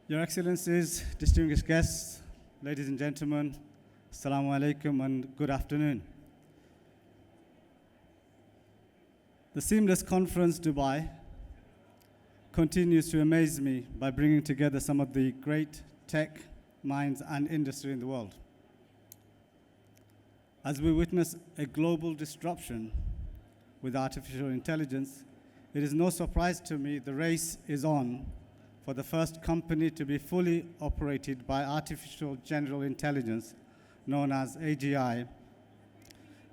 Your Excellencies, distinguished guests, ladies and gentlemen, Assalamu alaikum and good afternoon. The Seamless Conference Dubai continues to amaze me by bringing together some of the great tech minds and industry in the world. As we witness a global disruption with artificial intelligence, it is no surprise to me the race is on for the first company to be fully operated by artificial general intelligence, known as AGI,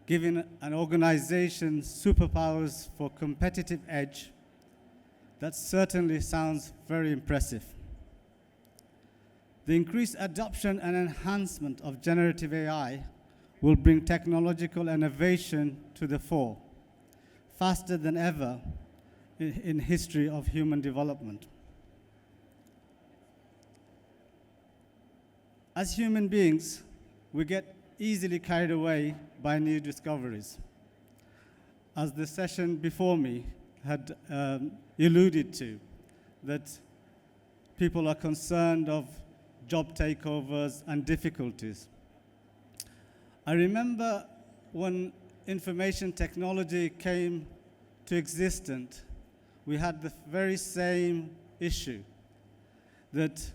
giving an organization superpowers for competitive edge. That certainly sounds very impressive. The increased adoption and enhancement of generative AI will bring technological innovation to the fore, faster than ever in history of human development. As human beings, we get easily carried away by new discoveries. As the session before me had alluded to, that people are concerned of job takeovers and difficulties. I remember when information technology came to existence, we had the very same issue, that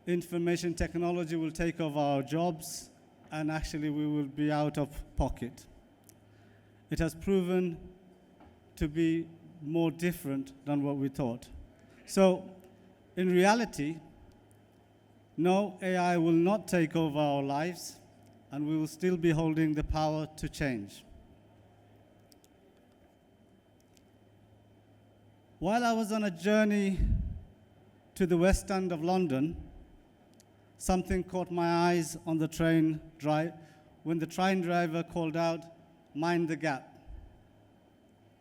information technology will take over our jobs and actually we will be out of pocket. It has proven to be more different than what we thought. So in reality, no, AI will not take over our lives and we will still be holding the power to change. While I was on a journey to the West End of London, something caught my eyes on the train drive when the train driver called out, "Mind the gap."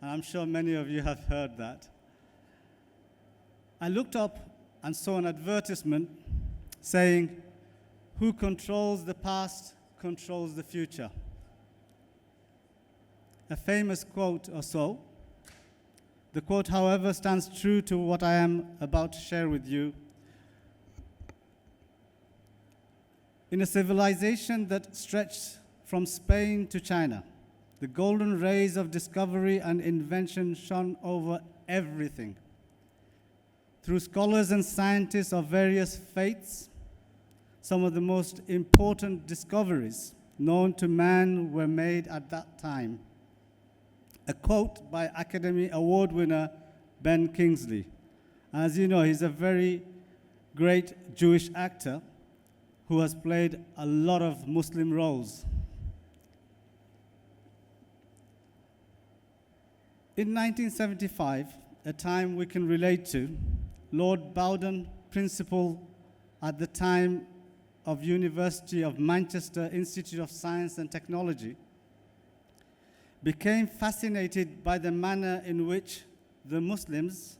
And I'm sure many of you have heard that. I looked up and saw an advertisement saying, "Who controls the past controls the future." A famous quote or so. The quote, however, stands true to what I am about to share with you. In a civilization that stretched from Spain to China, the golden rays of discovery and invention shone over everything. Through scholars and scientists of various faiths, some of the most important discoveries known to man were made at that time. A quote by Academy Award winner Ben Kingsley. As you know, he's a very great Jewish actor who has played a lot of Muslim roles. In 1975, a time we can relate to, Lord Bowden, principal at the time of University of Manchester Institute of Science and Technology, became fascinated by the manner in which the Muslims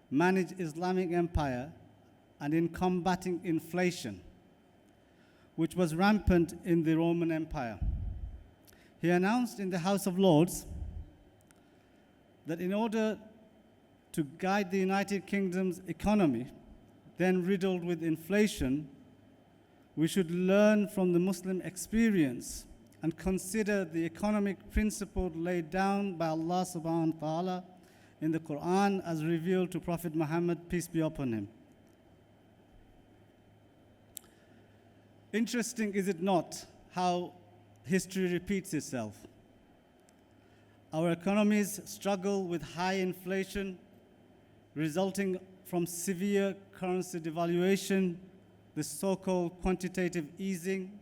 managed Islamic empire and in combating inflation, which was rampant in the Roman Empire. He announced in the House of Lords that in order to guide the United Kingdom's economy, then riddled with inflation, we should learn from the Muslim experience and consider the economic principle laid down by Allah subhanahu wa ta'ala in the Quran as revealed to Prophet Muhammad, peace be upon him. Interesting, is it not, how history repeats itself? Our economies struggle with high inflation resulting from severe currency devaluation, the so-called quantitative easing,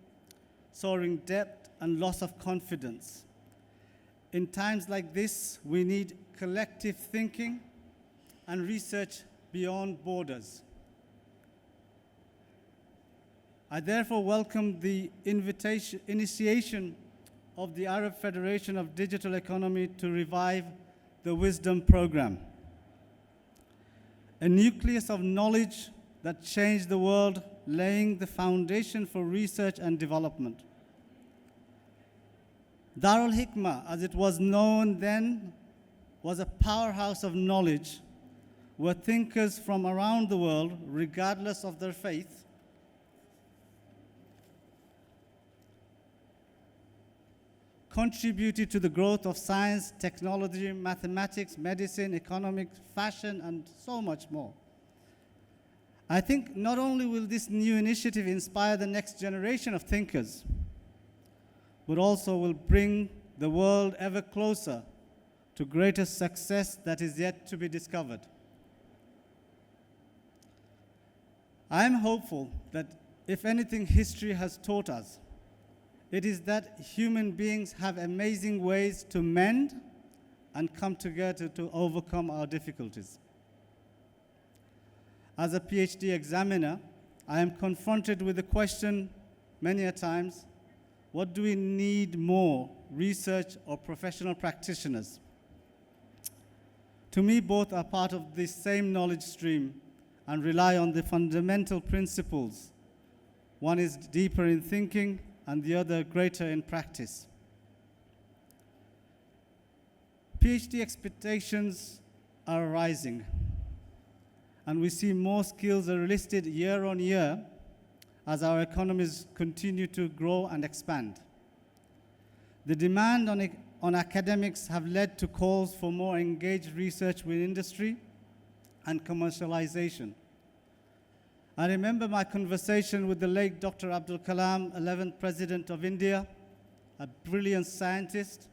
soaring debt, and loss of confidence. In times like this, we need collective thinking and research beyond borders. I therefore welcome the initiation of the Arab Federation of Digital Economy to revive the Wisdom Program, a nucleus of knowledge that changed the world, laying the foundation for research and development. Darul Hikmah, as it was known then, was a powerhouse of knowledge where thinkers from around the world, regardless of their faith, contributed to the growth of science, technology, mathematics, medicine, economics, fashion, and so much more. I think not only will this new initiative inspire the next generation of thinkers, but also will bring the world ever closer to greater success that is yet to be discovered. I am hopeful that if anything history has taught us, it is that human beings have amazing ways to mend and come together to overcome our difficulties. As a PhD examiner, I am confronted with the question many a times, what do we need more, research or professional practitioners? To me, both are part of the same knowledge stream and rely on the fundamental principles. One is deeper in thinking and the other greater in practice. PhD expectations are rising, and we see more skills are listed year on year as our economies continue to grow and expand. The demand on academics have led to calls for more engaged research with industry and commercialization. I remember my conversation with the late Dr. Abdul Kalam, 11th President of India, a brilliant scientist,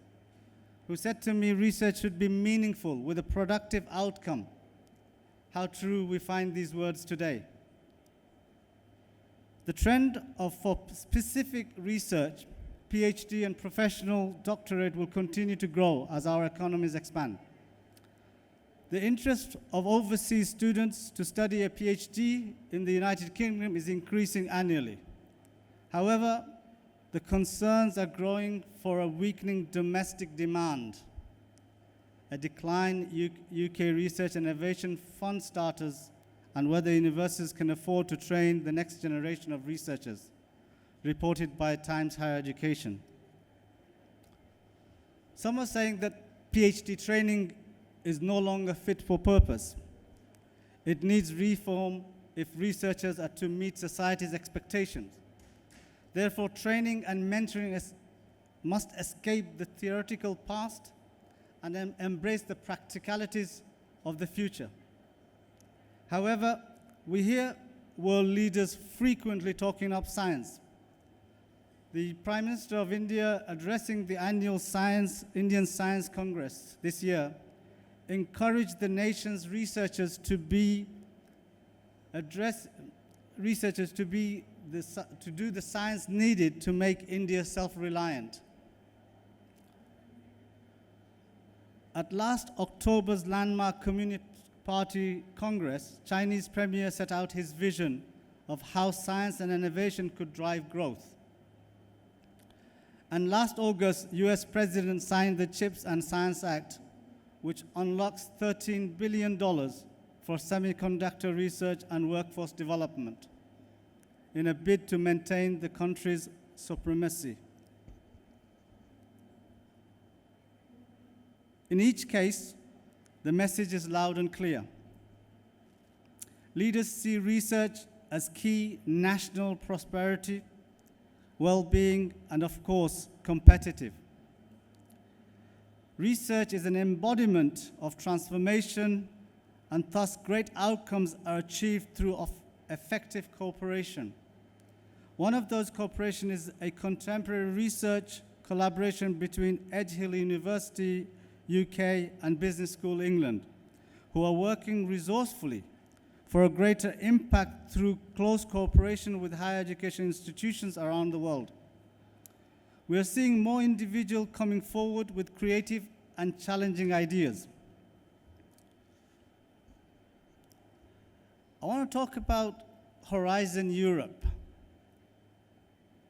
who said to me, research should be meaningful with a productive outcome. How true we find these words today. The trend for specific research, PhD and professional doctorate will continue to grow as our economies expand. The interest of overseas students to study a PhD in the United Kingdom is increasing annually. However, the concerns are growing for a weakening domestic demand, a decline in UK research and innovation fund starters, and whether universities can afford to train the next generation of researchers, reported by Times Higher Education. Some are saying that PhD training is no longer fit for purpose. It needs reform if researchers are to meet society's expectations. Therefore, training and mentoring must escape the theoretical past and embrace the practicalities of the future. However, we hear world leaders frequently talking up science. The Prime Minister of India, addressing the annual Indian Science Congress this year, encouraged the nation's researchers to do the science needed to make India self-reliant. At last October's landmark Communist Party Congress, Chinese Premier set out his vision of how science and innovation could drive growth. And last August, US President signed the CHIPS and Science Act, which unlocks $13 billion for semiconductor research and workforce development in a bid to maintain the country's supremacy. In each case, the message is loud and clear. Leaders see research as key national prosperity, well-being, and of course, competitive. Research is an embodiment of transformation, and thus great outcomes are achieved through effective cooperation. One of those cooperation is a contemporary research collaboration between Edge Hill University, UK, and Business School, England, who are working resourcefully for a greater impact through close cooperation with higher education institutions around the world. We are seeing more individuals coming forward with creative and challenging ideas. I want to talk about Horizon Europe.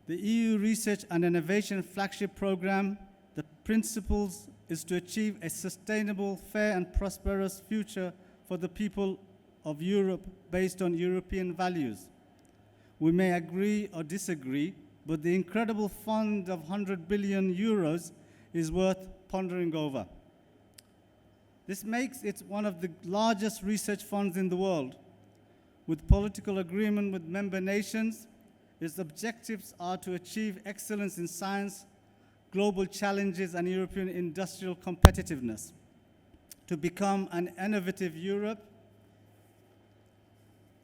The EU Research and Innovation Flagship Program, the principles is to achieve a sustainable, fair, and prosperous future for the people of Europe based on European values. We may agree or disagree, but the incredible fund of 100 billion euros is worth pondering over. This makes it one of the largest research funds in the world. With political agreement with member nations, its objectives are to achieve excellence in science, global challenges, and European industrial competitiveness, to become an innovative Europe,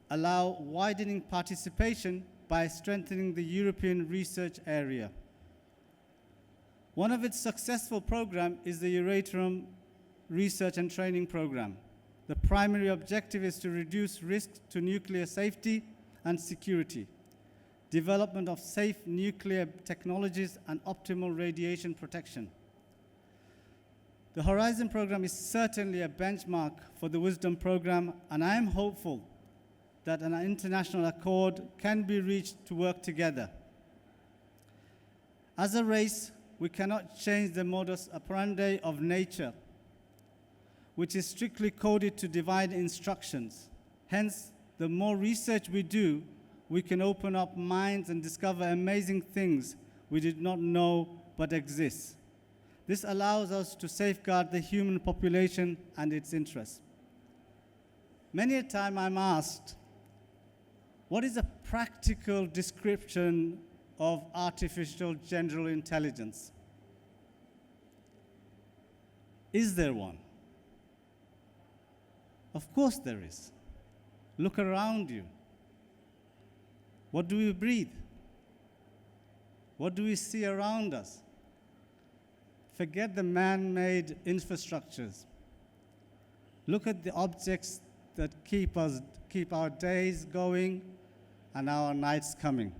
allow widening participation by strengthening the European research area. One of its successful programs is the Euratom Research and Training Program. The primary objective is to reduce risk to nuclear safety and security, development of safe nuclear technologies, and optimal radiation protection. The Horizon program is certainly a benchmark for the Wisdom program, and I am hopeful that an international accord can be reached to work together. As a race, we cannot change the modus operandi of nature, which is strictly coded to divine instructions. Hence, the more research we do, we can open up minds and discover amazing things we did not know but exist. This allows us to safeguard the human population and its interests. Many a time I'm asked, what is a practical description of artificial general intelligence? Is there one? Of course there is. Look around you. What do we breathe? What do we see around us? Forget the man-made infrastructures. Look at the objects that keep our days going and our nights coming.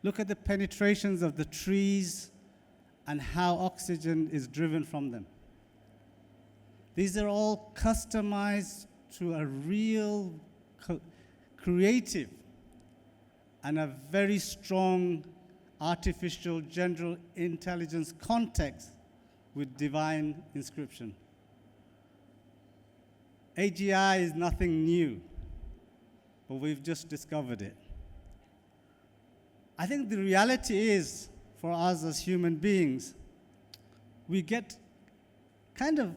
Look at the penetrations of the trees and how oxygen is driven from them. These are all customized to a real creative and a very strong artificial general intelligence context with divine inscription. AGI is nothing new, but we've just discovered it. I think the reality is, for us as human beings, we get kind of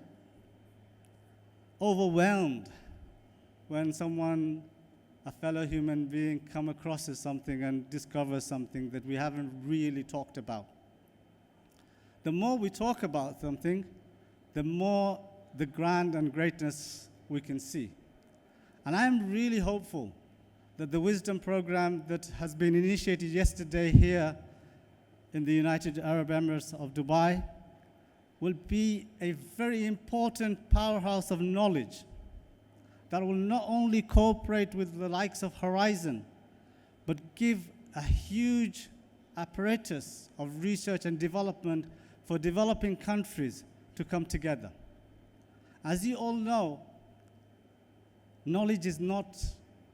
overwhelmed when someone, a fellow human being, come across something and discovers something that we haven't really talked about. The more we talk about something, the more the grand and greatness we can see. And I'm really hopeful that the Wisdom program that has been initiated yesterday here in the United Arab Emirates of Dubai will be a very important powerhouse of knowledge that will not only cooperate with the likes of Horizon, but give a huge apparatus of research and development for developing countries to come together. As you all know, knowledge is not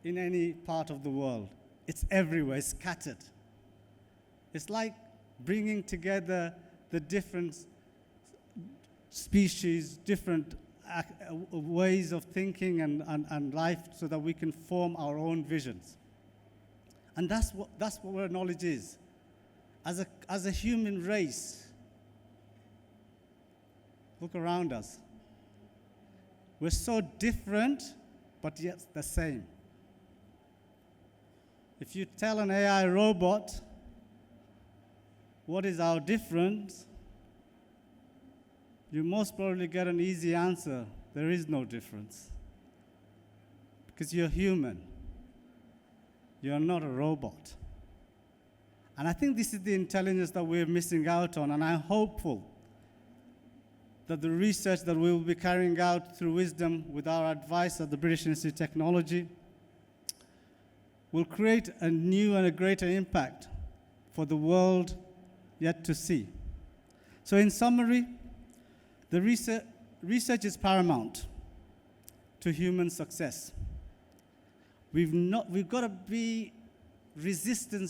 in any part of the world. It's everywhere, it's scattered. It's like bringing together the different species, different ways of thinking and life so that we can form our own visions. And that's what knowledge is. As a human race, look around us. We're so different, but yet the same. If you tell an AI robot what is our difference, you most probably get an easy answer. There is no difference. Because you're human. You're not a robot. And I think this is the intelligence that we're missing out on, and I'm hopeful that the research that we will be carrying out through Wisdom with our advice at the British Institute of Technology will create a new and a greater impact for the world yet to see. So in summary, the research is paramount to human success. We've got to be resistant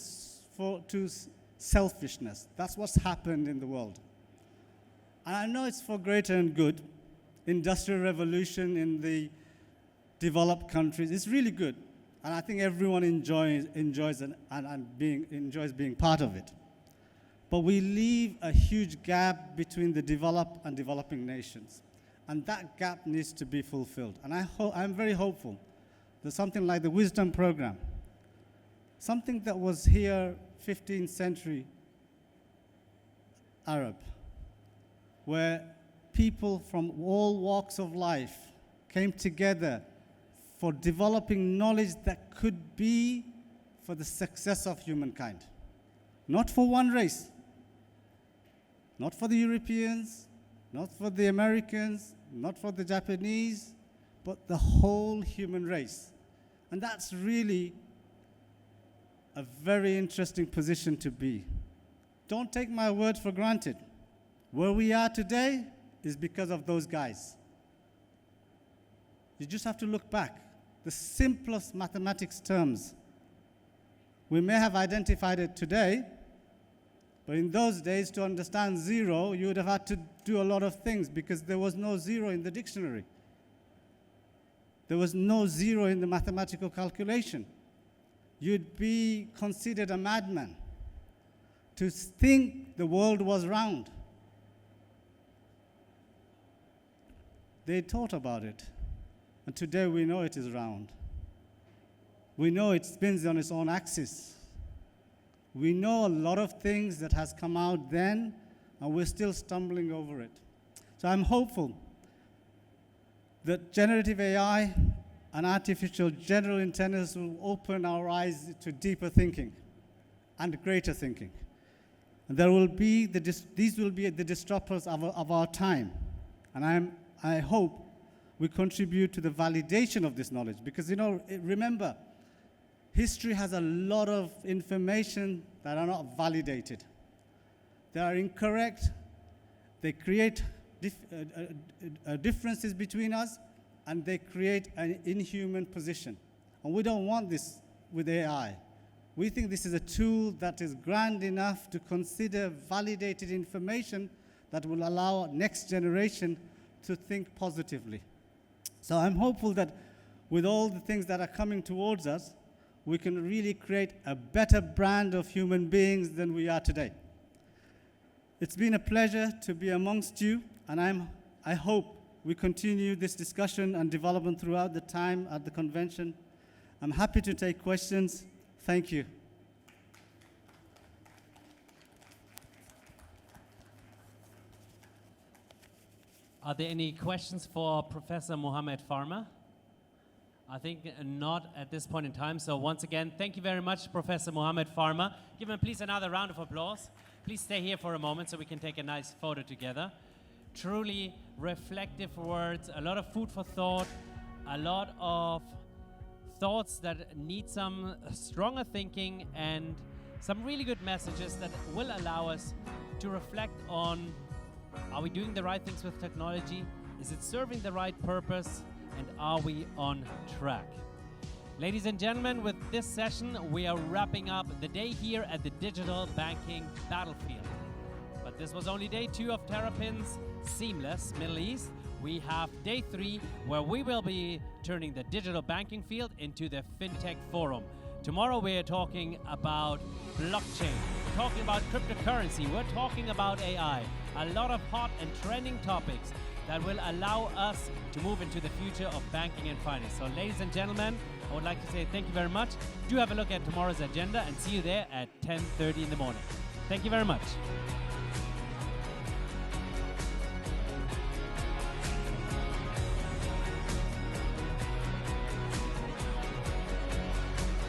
to selfishness. That's what's happened in the world. And I know it's for greater and good. Industrial revolution in the developed countries is really good. And I think everyone enjoys being part of it. But we leave a huge gap between the developed and developing nations. And that gap needs to be fulfilled. And I'm very hopeful that something like the Wisdom Program, something that was here 15th century Arab, where people from all walks of life came together for developing knowledge that could be for the success of humankind. Not for one race, not for the Europeans, not for the Americans, not for the Japanese, but the whole human race. And that's really a very interesting position to be. Don't take my word for granted. Where we are today is because of those guys. You just have to look back. The simplest mathematics terms, we may have identified it today, but in those days, to understand zero, you would have had to do a lot of things because there was no zero in the dictionary. There was no zero in the mathematical calculation. You'd be considered a madman to think the world was round. They thought about it, and today we know it is round. We know it spins on its own axis. We know a lot of things that has come out then, and we're still stumbling over it. So I'm hopeful that generative AI and artificial general intelligence will open our eyes to deeper thinking and greater thinking. And there will be these will be the disruptors of our time. And I hope we contribute to the validation of this knowledge. Because, remember, history has a lot of information that are not validated. They are incorrect. They create differences between us, and they create an inhuman position. And we don't want this with AI. We think this is a tool that is grand enough to consider validated information that will allow next generation to think positively. So I'm hopeful that with all the things that are coming towards us, we can really create a better brand of human beings than we are today. It's been a pleasure to be amongst you, and I hope we continue this discussion and development throughout the time at the convention. I'm happy to take questions. Thank you. Are there any questions for Professor Mohammed Fharmer? I think not at this point in time. So once again, thank you very much, Professor Mohammed Fharmer. Give him please another round of applause. Please stay here for a moment so we can take a nice photo together. Truly reflective words, a lot of food for thought, a lot of thoughts that need some stronger thinking and some really good messages that will allow us to reflect on, are we doing the right things with technology? Is it serving the right purpose? And are we on track? Ladies and gentlemen, with this session, we are wrapping up the day here at the Digital Banking Battlefield. But this was only day 2 of Terrapin's Seamless Middle East. We have day 3, where we will be turning the digital banking field into the FinTech Forum. Tomorrow we are talking about blockchain, we're talking about cryptocurrency, we're talking about AI, a lot of hot and trending topics that will allow us to move into the future of banking and finance. So ladies and gentlemen, I would like to say thank you very much. Do have a look at tomorrow's agenda and see you there at 10:30 in the morning. Thank you very much.